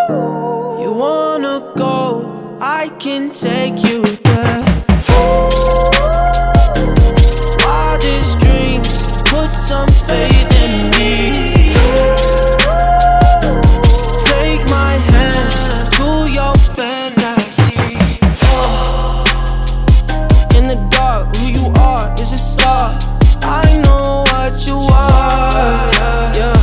You wanna go, I can take you there. Wildest dreams, put some faith in me. Take my hand to your fantasy. In the dark, who you are is a star. I know what you are, yeah.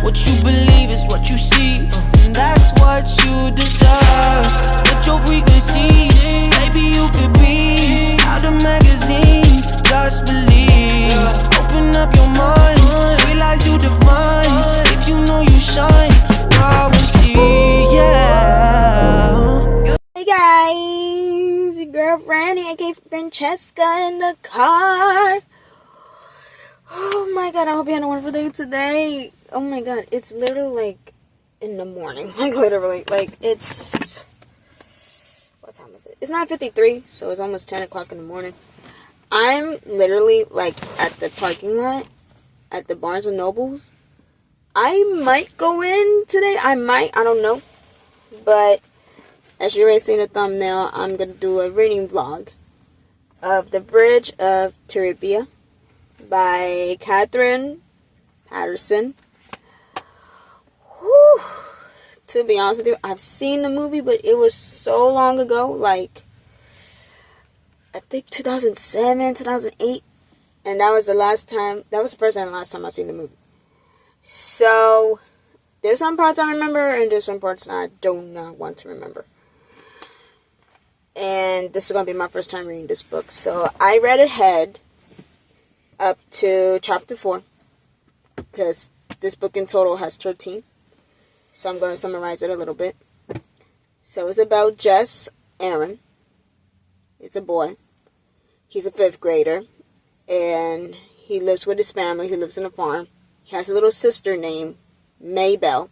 What you believe is what you see, and that's what you deserve. Lift your frequencies, maybe you could be out of magazine. Just believe, open up your mind, realize you divine. If you know you shine, God will see, yeah. Hey guys, your girl Franny, aka Francesca, in the car. Oh my god, I hope you had a wonderful day today. Oh my god, it's literally like in the morning. Like literally, like it's, what time is it? It's 9:53, so it's almost 10 o'clock in the morning. I'm literally like at the parking lot at the Barnes and Nobles. I might go in today. I don't know. But as you already seen the thumbnail, I'm going to do a reading vlog of The Bridge of Terabithia by Catherine Patterson. Whew. To be honest with you, I've seen the movie, but it was so long ago, like, I think 2007, 2008, and that was the first and last time I seen the movie. So, there's some parts I remember, and there's some parts I do not want to remember. And this is going to be my first time reading this book. So, I read ahead up to chapter 4, because this book in total has 13. So, I'm going to summarize it a little bit. So, it's about Jess Aaron. It's a boy. He's a 5th grader. And he lives with his family. He lives in a farm. He has a little sister named Maybelle.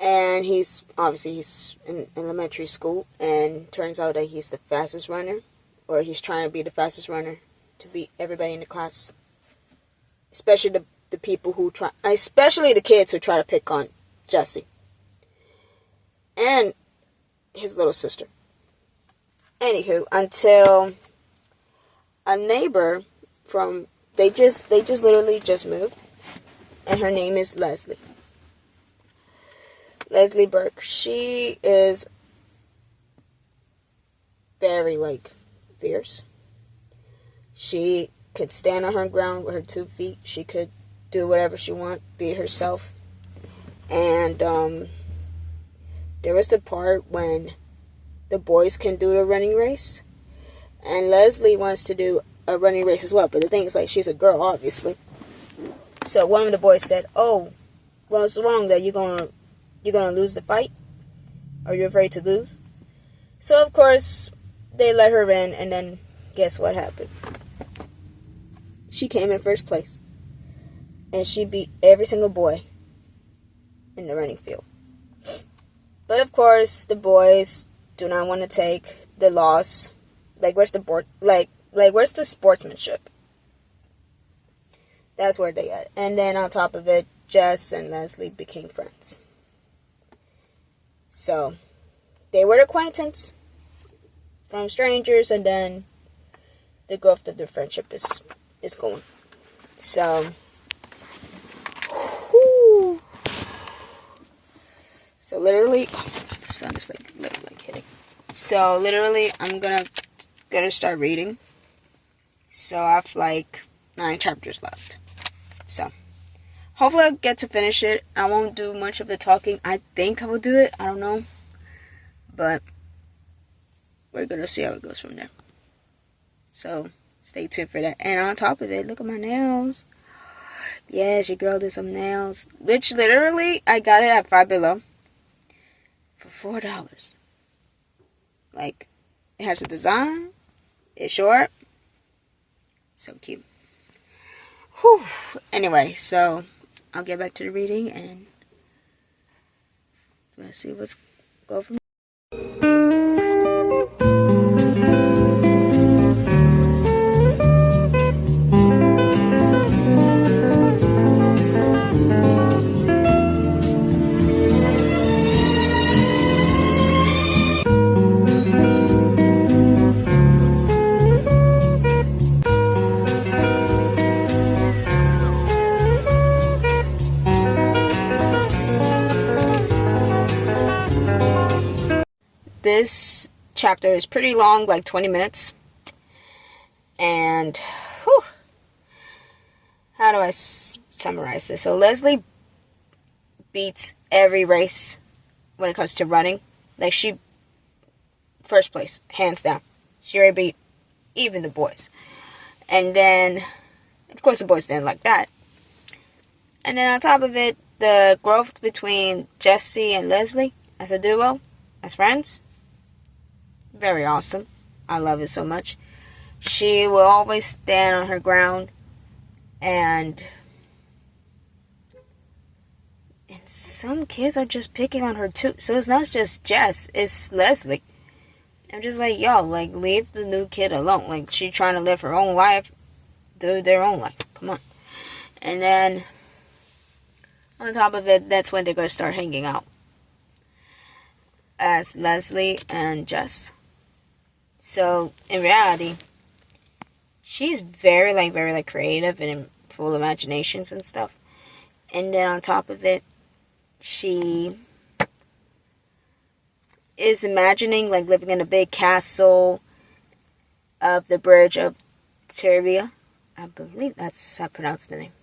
And he's in elementary school. And turns out that he's the fastest runner. Or he's trying to be the fastest runner to beat everybody in the class. Especially the people who try, especially the kids who try to pick on Jessie. And his little sister. Anywho, until a neighbor from, they literally just moved, and her name is Leslie Burke. She is very, like, fierce. She could stand on her ground with her 2 feet. She could do whatever she wants, be herself. And there was the part when the boys can do the running race, and Leslie wants to do a running race as well. But the thing is, like, she's a girl, obviously. So one of the boys said, "Oh, what's wrong? That you're gonna lose the fight? Are you afraid to lose?" So of course they let her in, and then guess what happened? She came in first place, and she beat every single boy in the running field. But of course, the boys do not want to take the loss. Like, where's the board? Like where's the sportsmanship? That's where they at. And then on top of it, Jess and Leslie became friends. So they were acquaintances from strangers, and then the growth of their friendship is going. So, whew. So literally, oh my god, the sun is like literally like hitting. So literally, I'm gonna start reading. So I have like 9 chapters left. So hopefully I'll get to finish it. I won't do much of the talking. I think I will do it. I don't know, but we're gonna see how it goes from there. So stay tuned for that. And on top of it, look at my nails. Yes, your girl did some nails. Which literally, I got it at Five Below for $4. Like, it has a design. It's short. So cute. Whew. Anyway, so I'll get back to the reading and let's see what's going from. this chapter is pretty long, like 20 minutes. And, whew, how do I summarize this? So Leslie beats every race when it comes to running. Like, she, first place, hands down. She already beat even the boys. And then, of course, the boys didn't like that. And then on top of it, the growth between Jesse and Leslie as a duo, as friends, very awesome. I love it so much. She will always stand on her ground, and some kids are just picking on her too. So it's not just Jess, it's Leslie. I'm just like, yo, like, leave the new kid alone. Like, she trying to live her own life, do their own life. Come on. And then, on top of it, that's when they're going to start hanging out as Leslie and Jess. So, in reality, she's very creative and full of imaginations and stuff. And then on top of it, she is imagining, like, living in a big castle of the bridge of Tervia. I believe that's how I pronounce the name.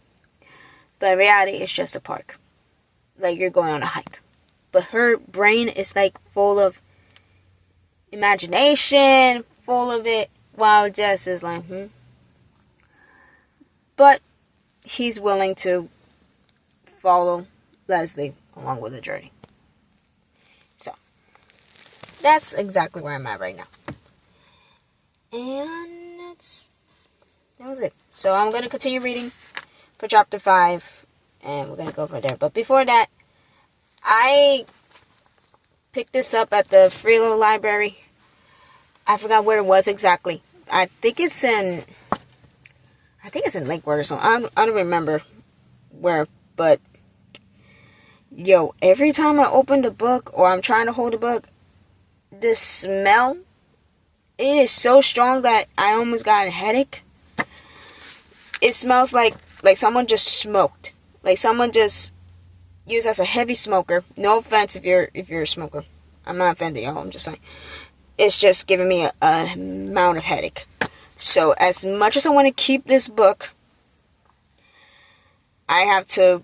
But in reality, it's just a park. Like, you're going on a hike. But her brain is, like, full of imagination, full of it, while Jess is like, But he's willing to follow Leslie along with the journey. So, that's exactly where I'm at right now. And that was it. So, I'm going to continue reading for chapter 5, and we're going to go from there. But before that, I picked this up at the Freelo library. I forgot where it was exactly. I think it's in Lakewood or something. I don't remember where, but yo, every time I open the book or I'm trying to hold the book, the smell, it is so strong that I almost got a headache. It smells like someone just smoked. Like someone just used as a heavy smoker. No offense if you're a smoker. I'm not offending y'all. I'm just saying. It's just giving me a amount of headache. So as much as I want to keep this book, I have to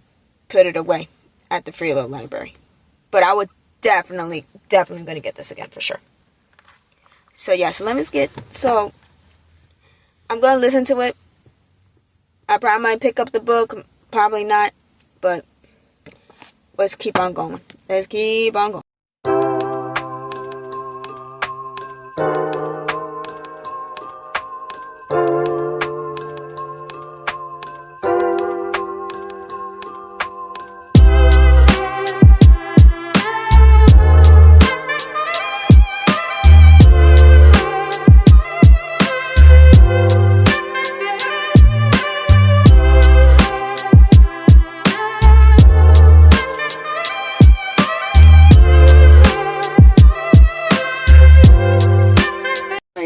put it away at the Freelo library. But I would definitely going to get this again for sure. So yeah, so so I'm going to listen to it. I probably might pick up the book, probably not, but let's keep on going. Let's keep on going.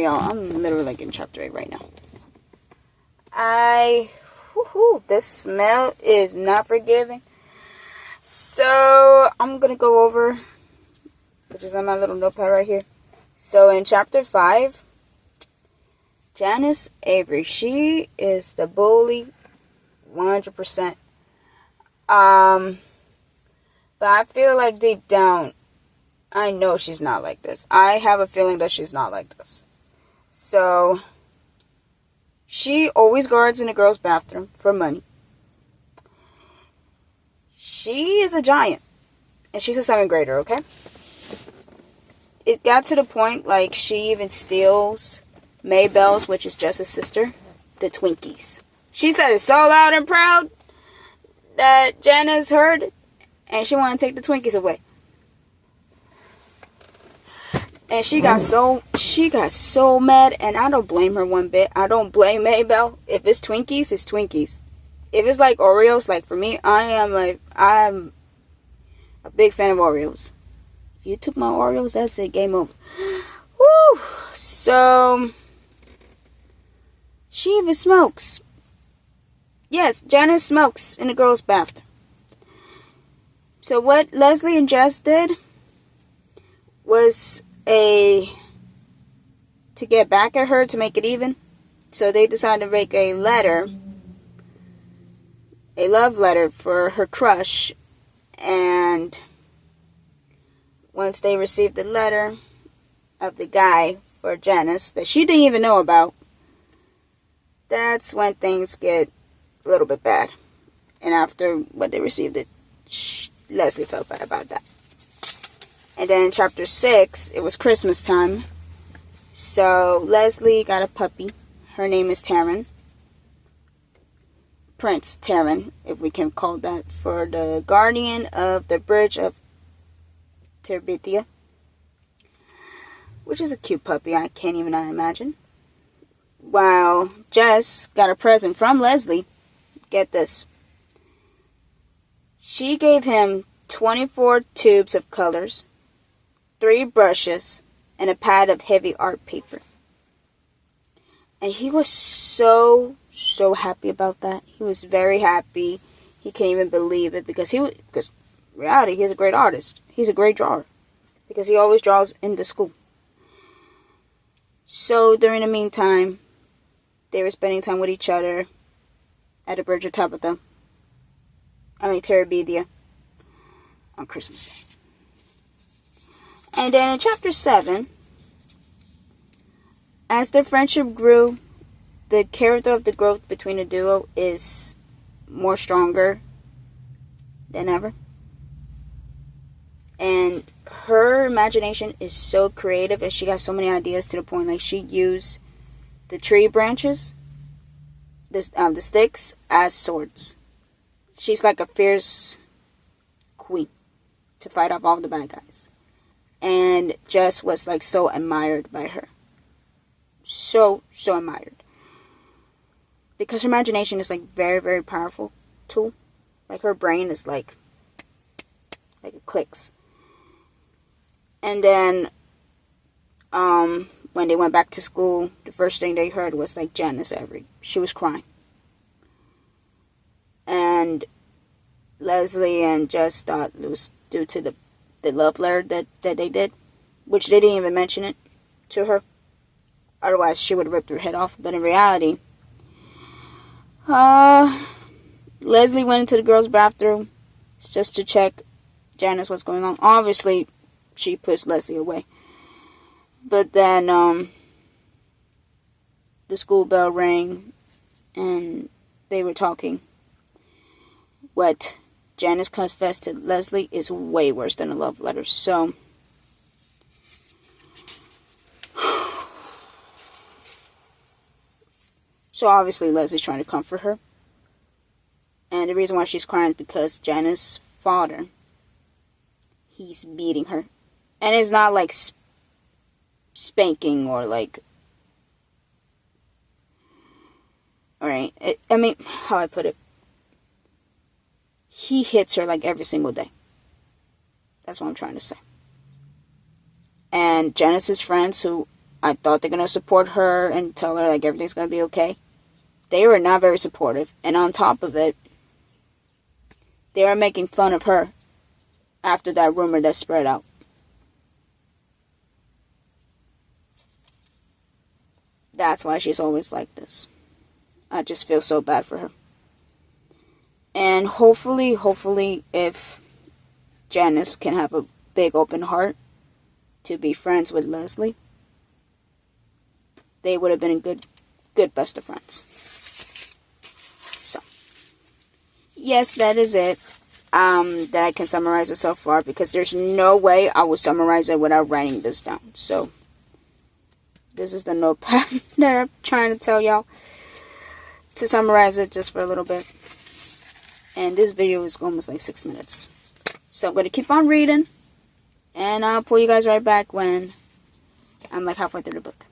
I'm literally like in chapter 8 right now. This smell is not forgiving. So I'm gonna go over, which is on my little notepad right here. So in chapter 5, Janice Avery, she is the bully, 100%. But I feel like deep down, I know she's not like this. I have a feeling that she's not like this. So, she always guards in a girl's bathroom for money. She is a giant. And she's a 7th grader, okay? It got to the point, like, she even steals Maybelle's, which is Jess's sister, the Twinkies. She said it so loud and proud that Janice heard, and she wanted to take the Twinkies away. And she got so mad, and I don't blame her one bit. I don't blame Maybelle. If it's Twinkies, it's Twinkies. If it's like Oreos, like for me, I'm a big fan of Oreos. If you took my Oreos, that's it, game over. Woo! So, she even smokes. Yes, Janice smokes in a girl's bathroom. So what Leslie and Jess did was to get back at her, to make it even. So they decided to make a letter, a love letter for her crush. And once they received the letter of the guy for Janice that she didn't even know about, that's when things get a little bit bad. And after what they received it, Leslie felt bad about that. And then in chapter 6, it was Christmas time. So Leslie got a puppy. Her name is Taryn. Prince Taryn, if we can call that, for the guardian of the bridge of Terabithia. Which is a cute puppy, I can't even imagine. While Jess got a present from Leslie. Get this. She gave him 24 tubes of colors, 3 brushes, and a pad of heavy art paper. And he was so happy about that. He was very happy. He can't even believe it because in reality, he's a great artist. He's a great drawer because he always draws in the school. So during the meantime, they were spending time with each other at the bridge of Terabithia on Christmas Day. And then in chapter 7, as their friendship grew, the character of the growth between the duo is more stronger than ever. And her imagination is so creative, and she got so many ideas to the point like she used the tree branches, the sticks, as swords. She's like a fierce queen to fight off all the bad guys. And Jess was like so admired by her. So admired. Because her imagination is like very, very powerful tool. Like her brain is like it clicks. And then when they went back to school, the first thing they heard was like Janice Avery. She was crying. And Leslie and Jess thought it was due to the love letter that they did, which they didn't even mention it to her. Otherwise, she would have ripped her head off. But in reality, Leslie went into the girls' bathroom just to check Janice what's going on. Obviously, she pushed Leslie away. But then the school bell rang and they were talking. What Janice confessed to Leslie is way worse than a love letter. So obviously Leslie's trying to comfort her. And the reason why she's crying is because Janice's father, he's beating her. And it's not like spanking or like... Alright, I mean, how I put it. He hits her like every single day. That's what I'm trying to say. And Janice's friends, who I thought they're going to support her and tell her like everything's going to be okay, they were not very supportive. And on top of it, they were making fun of her after that rumor that spread out. That's why she's always like this. I just feel so bad for her. And hopefully, if Janice can have a big open heart to be friends with Leslie, they would have been a good best of friends. So, yes, that is it. That I can summarize it so far, because there's no way I would summarize it without writing this down. So, this is the notepad that I'm trying to tell y'all to summarize it just for a little bit. And this video is almost like 6 minutes. So I'm going to keep on reading. And I'll pull you guys right back when I'm like halfway through the book.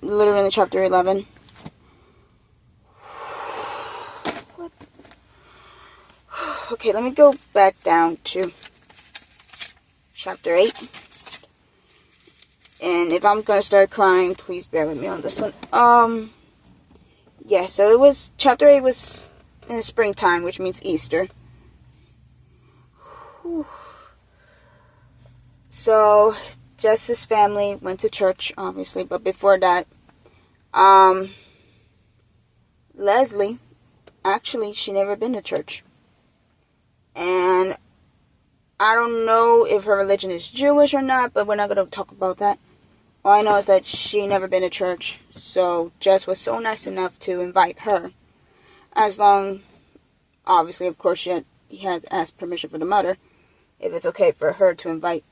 literally in chapter 11. What? Okay, let me go back down to chapter 8. And if I'm going to start crying, please bear with me on this one. Yeah, so it was, chapter 8 was in the springtime, which means Easter. Whew. So, Jess's family went to church, obviously, but before that, Leslie, actually, she never been to church. And I don't know if her religion is Jewish or not, but we're not going to talk about that. All I know is that she never been to church, so Jess was so nice enough to invite her. As long, obviously, of course, he has asked permission for the mother, if it's okay for her to invite.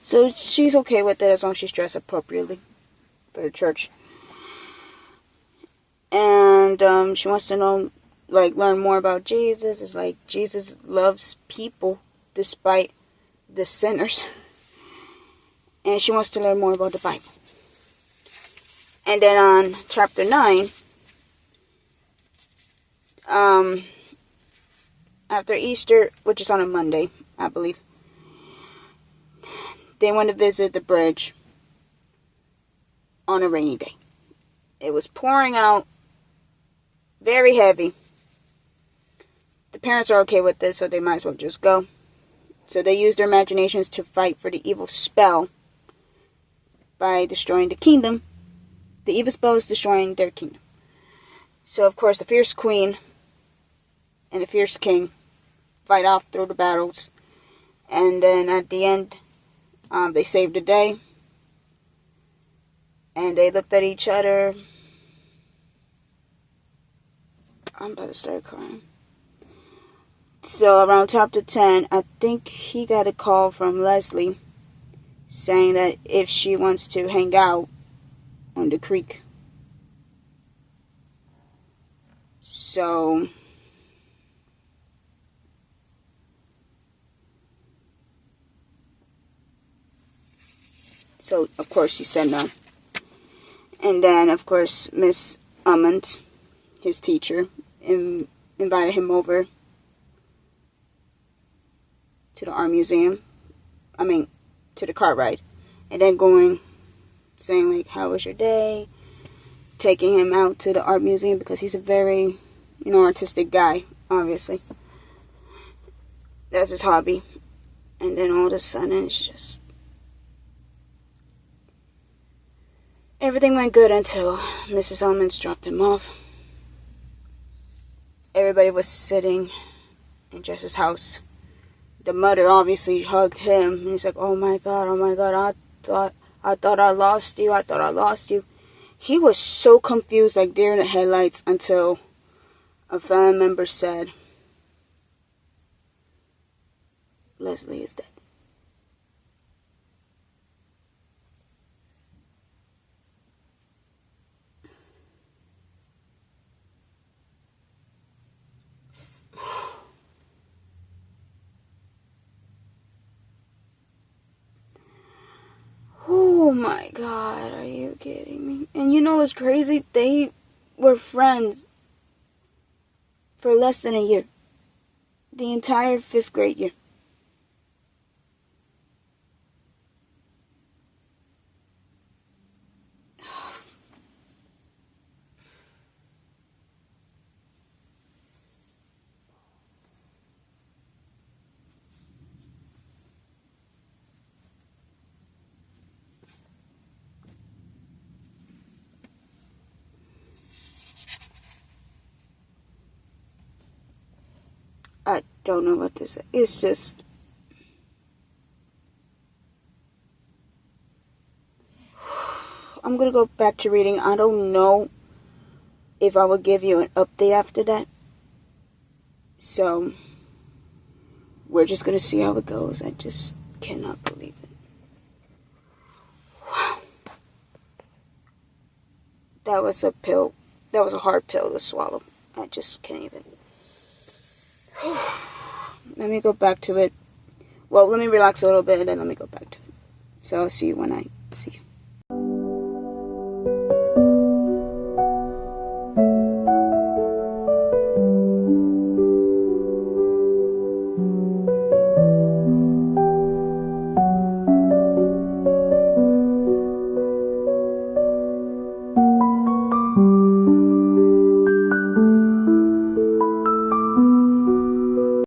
So she's okay with it as long as she's dressed appropriately for the church. And she wants to know, like, learn more about Jesus. It's like Jesus loves people despite the sinners. And she wants to learn more about the Bible. And then on chapter 9, after Easter, which is on a Monday, I believe, they went to visit the bridge on a rainy day. It was pouring out very heavy. The parents are okay with this, so they might as well just go. So they used their imaginations to fight for the evil spell by destroying the kingdom. The evil spell is destroying their kingdom. So, of course, the fierce queen and the fierce king fight off through the battles. And then at the end, they saved the day. And they looked at each other. I'm about to start crying. So, around chapter 10, I think he got a call from Leslie saying that if she wants to hang out on the creek. So of course he said no. And then of course Miss Ummons, his teacher, invited him over to the art museum. To the car ride. And then saying like, how was your day? Taking him out to the art museum because he's a very, artistic guy, obviously. That's his hobby. And then all of a sudden, it's just, everything went good until Mrs. Ummons dropped him off. Everybody was sitting in Jess's house. The mother obviously hugged him. And he's like, oh my God, I thought I lost you. He was so confused, like deer in the headlights, until a family member said, Leslie is dead. Oh my God, are you kidding me? And you know what's crazy? They were friends for less than a year. The entire 5th grade year. I don't know what to say. It's just, I'm going to go back to reading. I don't know if I will give you an update after that. So, we're just going to see how it goes. I just cannot believe it. Wow. That was a pill. That was a hard pill to swallow. I just can't even. Let me go back to it. Well, let me relax a little bit and then let me go back to it. So I'll see you when I see you.